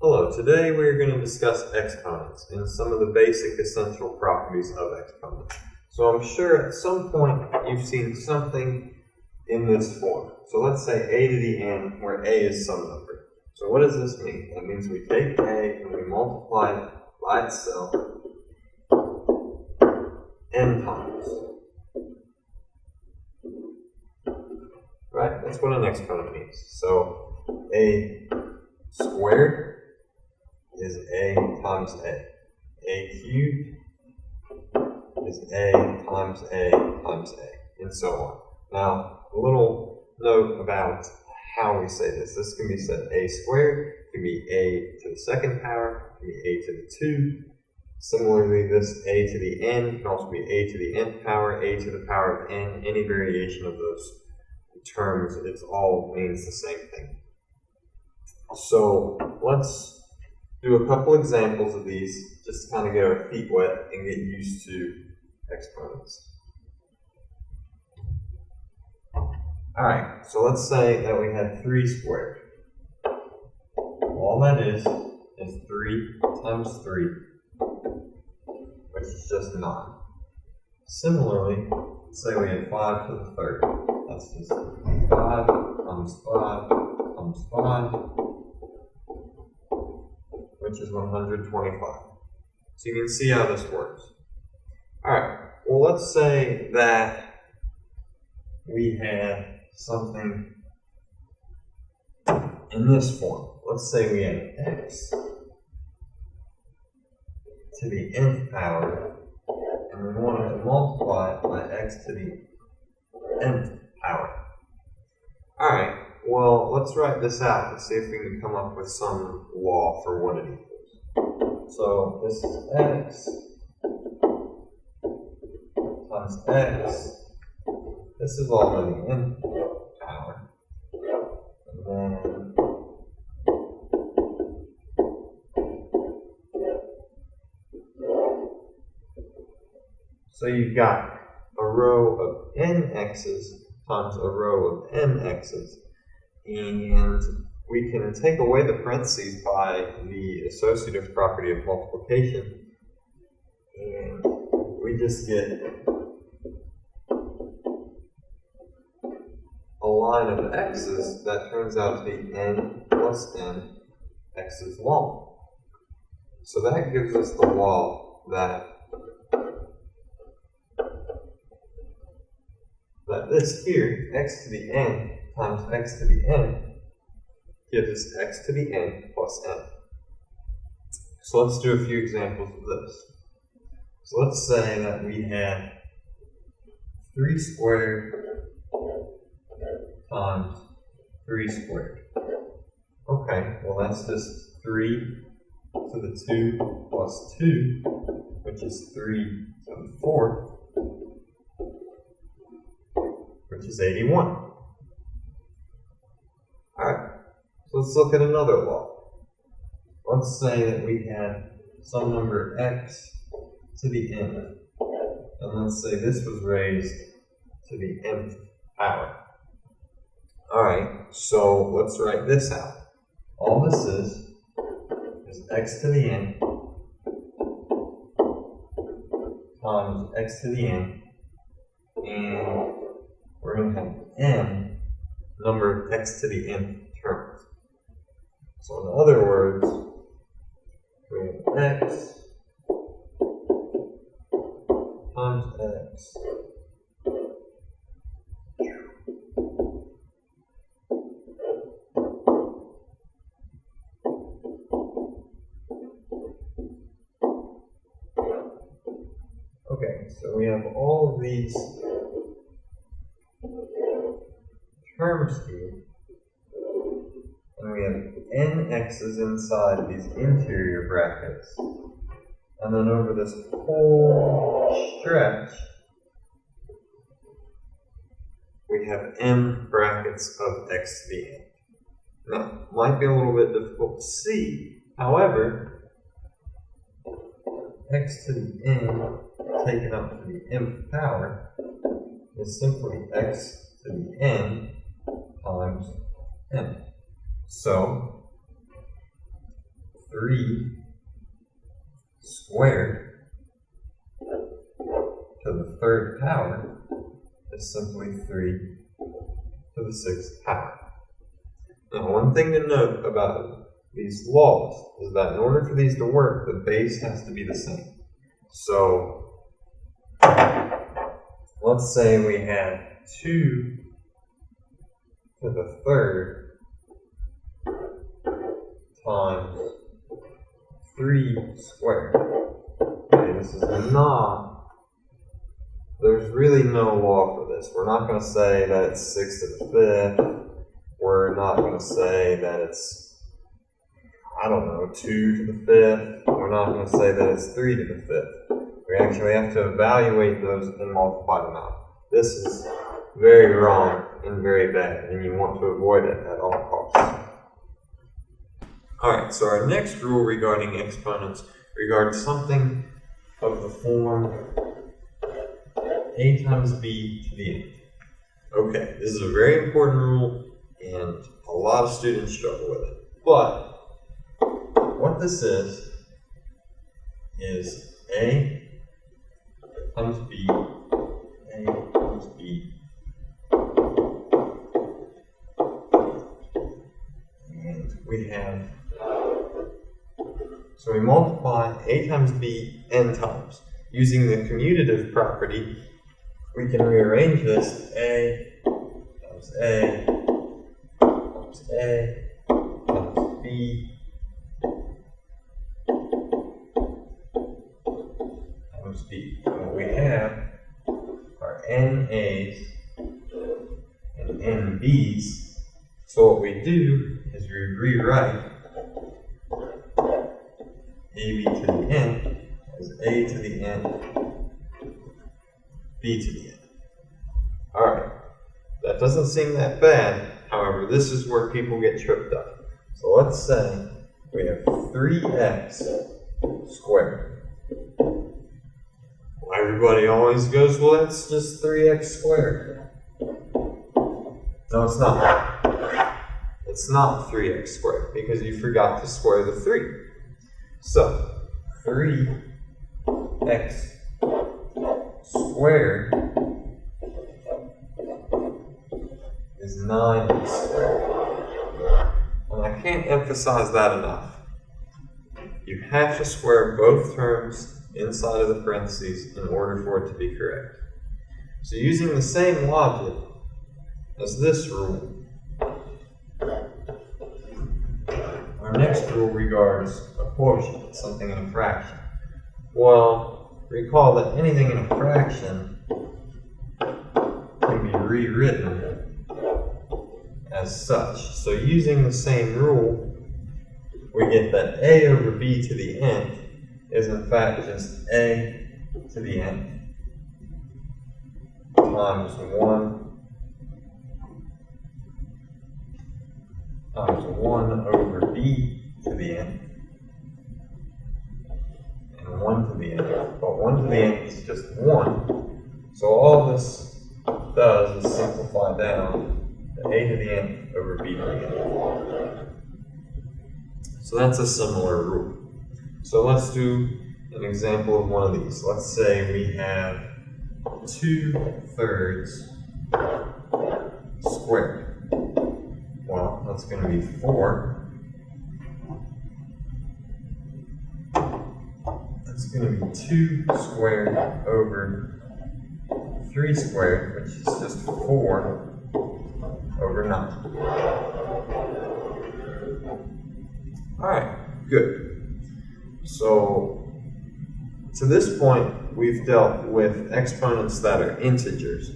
Hello, today we're going to discuss exponents and some of the basic essential properties of exponents. So I'm sure at some point you've seen something in this form. So let's say a to the n, where a is some number. So what does this mean? That means we take a and we multiply it by itself n times. Right? That's what an exponent means. So a squared is a times a. A cubed is a times a times a, and so on. Now, a little note about how we say this. This can be said a squared, can be a to the second power, can be a to the 2. Similarly, this a to the n can also be a to the nth power, a to the power of n, any variation of those terms, it all means the same thing. So, let's do a couple examples of these, just to kind of get our feet wet and get used to exponents. Alright, so let's say that we had 3 squared. All that is 3 times 3, which is just 9. Similarly, let's say we had 5 to the third. That's just 5 times 5 times 5. Which is 125. So you can see how this works. Alright, well let's say that we had something in this form. Let's say we had x to the nth power, and we wanted to multiply it by x to the nth power. Alright, well, let's write this out and see if we can come up with some law for what it equals. So this is x times x. This is all in the nth power. And then so you've got a row of n x's times a row of m x's. And we can take away the parentheses by the associative property of multiplication, and we just get a line of x's that turns out to be n plus n x's long. So that gives us the law that this here, x to the n times x to the n, gives us x to the n plus n. So let's do a few examples of this. So let's say that we had 3 squared times 3 squared. Okay, well that's just 3 to the 2 plus 2, which is 3 to the 4th, which is 81. Alright, so let's look at another law. Let's say that we had some number x to the n, and let's say this was raised to the nth power. Alright, so let's write this out. All this is x to the n times x to the n, and we're going to have n number of x to the nth terms. So in other words, we have x times x so we have all of these terms here, and we have n x's inside these interior brackets, and then over this whole stretch we have m brackets of x to the n. Now, it might be a little bit difficult to see, however, x to the n taken up to the nth power is simply x to the n times m. So 3 to the 6th power. Now, one thing to note about these laws is that in order for these to work, the base has to be the same. So, let's say we had 2 to the 3rd times 3 squared. Okay, this is not, there's really no law for this. We're not going to say that it's 6 to the 5th. We're not going to say that it's, I don't know, 2 to the 5th. We're not going to say that it's 3 to the 5th. We actually have to evaluate those and multiply them out. This is very wrong and very bad, and you want to avoid it at all costs. Alright, so our next rule regarding exponents regards something of the form a times b to the nth. Okay, this is a very important rule, and a lot of students struggle with it. But what this is a times b, a times b. And we have, so we multiply a times b n times. Using the commutative property, we can rearrange this a times a times a times b times b. And what we have are n a's and n b's. So what we do is we rewrite ab to the n as a to the n, b to the n. Alright, that doesn't seem that bad. However, this is where people get tripped up. So let's say we have 3x squared. Well, everybody always goes, well, that's just 3x squared. No, it's not. It's not 3x squared because you forgot to square the 3. So, 3x squared is 9x squared. And I can't emphasize that enough. You have to square both terms inside of the parentheses in order for it to be correct. So using the same logic as this rule, our next rule regards a quotient, something in a fraction. Well, recall that anything in a fraction can be rewritten as such. So using the same rule, we get that a over b to the nth is in fact just a to the nth times 1 times 1 over b to the nth and 1 to the nth. But 1 to the nth is just 1. So all this does is simplify down to a to the nth over b to the nth. So that's a similar rule. So let's do an example of one of these. Let's say we have 2/3 squared. Well, that's going to be 4. That's going to be 2 squared over 3 squared, which is just 4 over 9. Alright, good. So, to this point, we've dealt with exponents that are integers.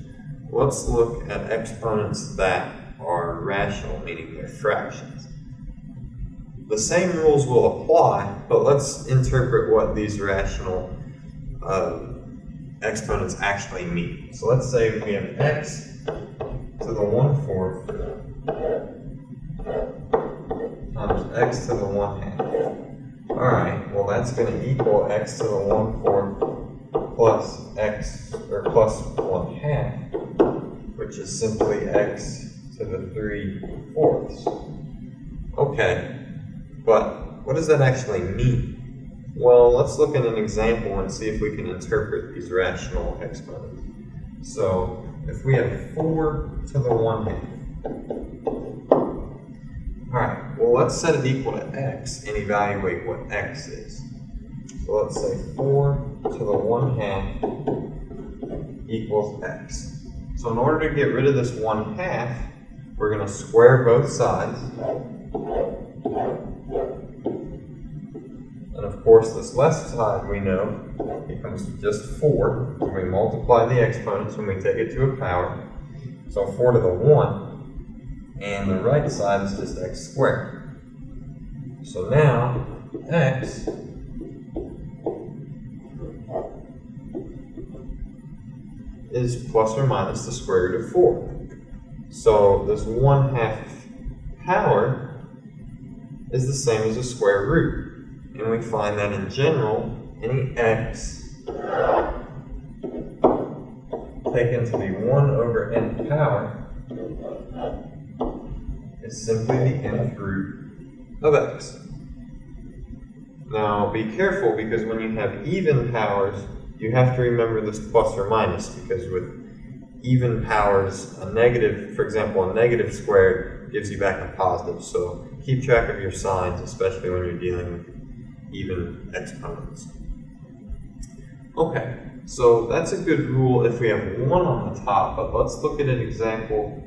Let's look at exponents that are rational, meaning they're fractions. The same rules will apply, but let's interpret what these rational exponents actually mean. So let's say we have x to the 1/4 times x to the 1/2. Alright, well that's going to equal x to the 1/4 plus x, or plus 1/2, which is simply x to the 3/4. Okay, but what does that actually mean? Well, let's look at an example and see if we can interpret these rational exponents. So if we have 4 to the 1/2. Alright, well let's set it equal to x and evaluate what x is. So let's say 4 to the 1/2 equals x. So in order to get rid of this 1/2, we're going to square both sides. And of course this left side we know becomes just 4. We multiply the exponents when we take it to a power. So 4 to the 1. And the right side is just x squared. So now x is plus or minus the square root of 4. So this 1/2 power is the same as a square root. And we find that in general, any x taken to be 1 over n power is simply the nth root of x. Now be careful, because when you have even powers, you have to remember this plus or minus, because with even powers, a negative, for example, a negative squared gives you back a positive. So keep track of your signs, especially when you're dealing with even exponents. Okay, so that's a good rule if we have 1 on the top, but let's look at an example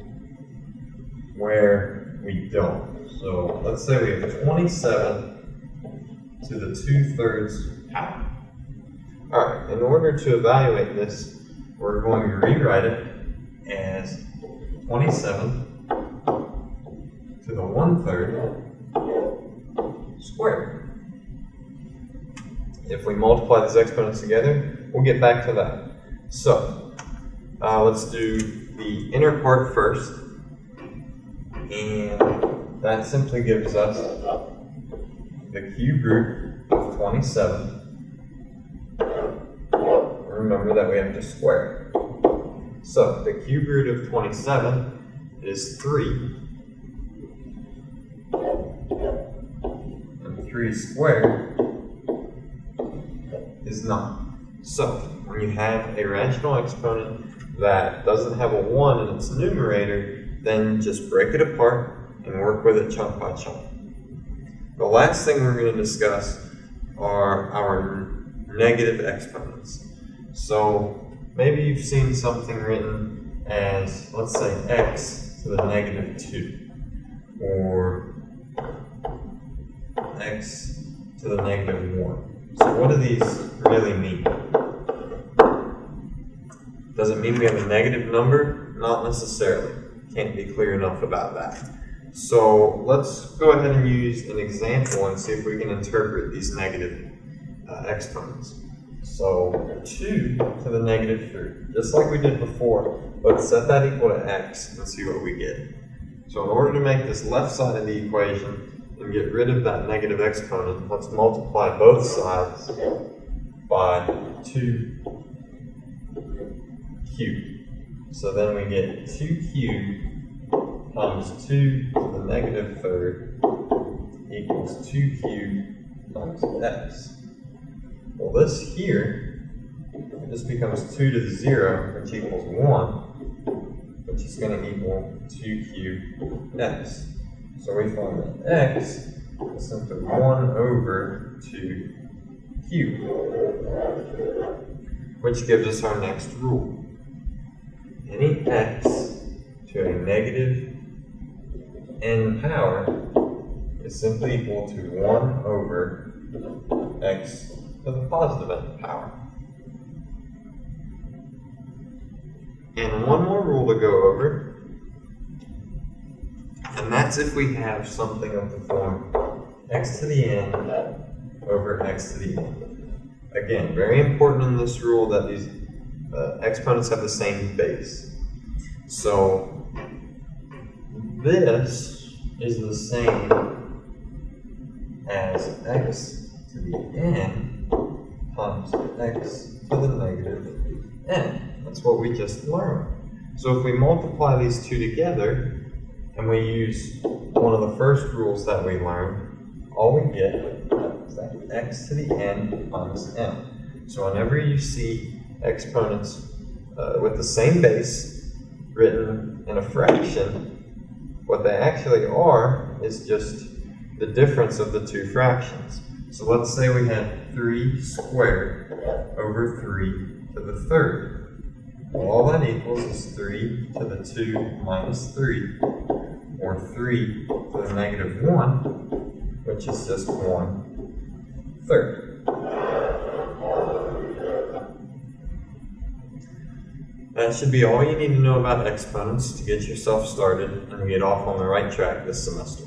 where we don't. So let's say we have 27 to the 2/3 power. Alright, in order to evaluate this, we're going to rewrite it as 27 to the 1/3 squared. If we multiply these exponents together, we'll get back to that. So, let's do the inner part first. And that simply gives us the cube root of 27. Remember that we have to square. So the cube root of 27 is 3. And 3 squared is 9. So when you have a rational exponent that doesn't have a 1 in its numerator, then just break it apart and work with it chunk by chunk. The last thing we're going to discuss are our negative exponents. So maybe you've seen something written as, let's say, x to the negative 2, or x to the negative 1. So what do these really mean? Does it mean we have a negative number? Not necessarily. Can't be clear enough about that. So let's go ahead and use an example and see if we can interpret these negative exponents. So 2 to the negative 3, just like we did before, let's set that equal to x and see what we get. So in order to make this left side of the equation and get rid of that negative exponent, let's multiply both sides by 2 cubed. So then we get 2 cubed times 2 to the negative 3rd equals 2 cubed times x. Well, this here just becomes 2 to the 0, which equals 1, which is going to equal 2 cubed x. So we find that x is simply 1 over 2 cubed, which gives us our next rule. Any x to a negative n power is simply equal to 1 over x to the positive n power. And one more rule to go over, and that's if we have something of the form x to the n over x to the n. Again, very important in this rule that these exponents have the same base. So this is the same as x to the n times x to the negative n. That's what we just learned. So if we multiply these two together and we use one of the first rules that we learned, all we get is that x to the n times n. So whenever you see exponents with the same base written in a fraction, what they actually are is just the difference of the two fractions. So let's say we had 3 squared over 3 to the third. Well, all that equals is 3 to the 2 minus 3, or 3 to the negative 1, which is just 1/3. That should be all you need to know about exponents to get yourself started and get off on the right track this semester.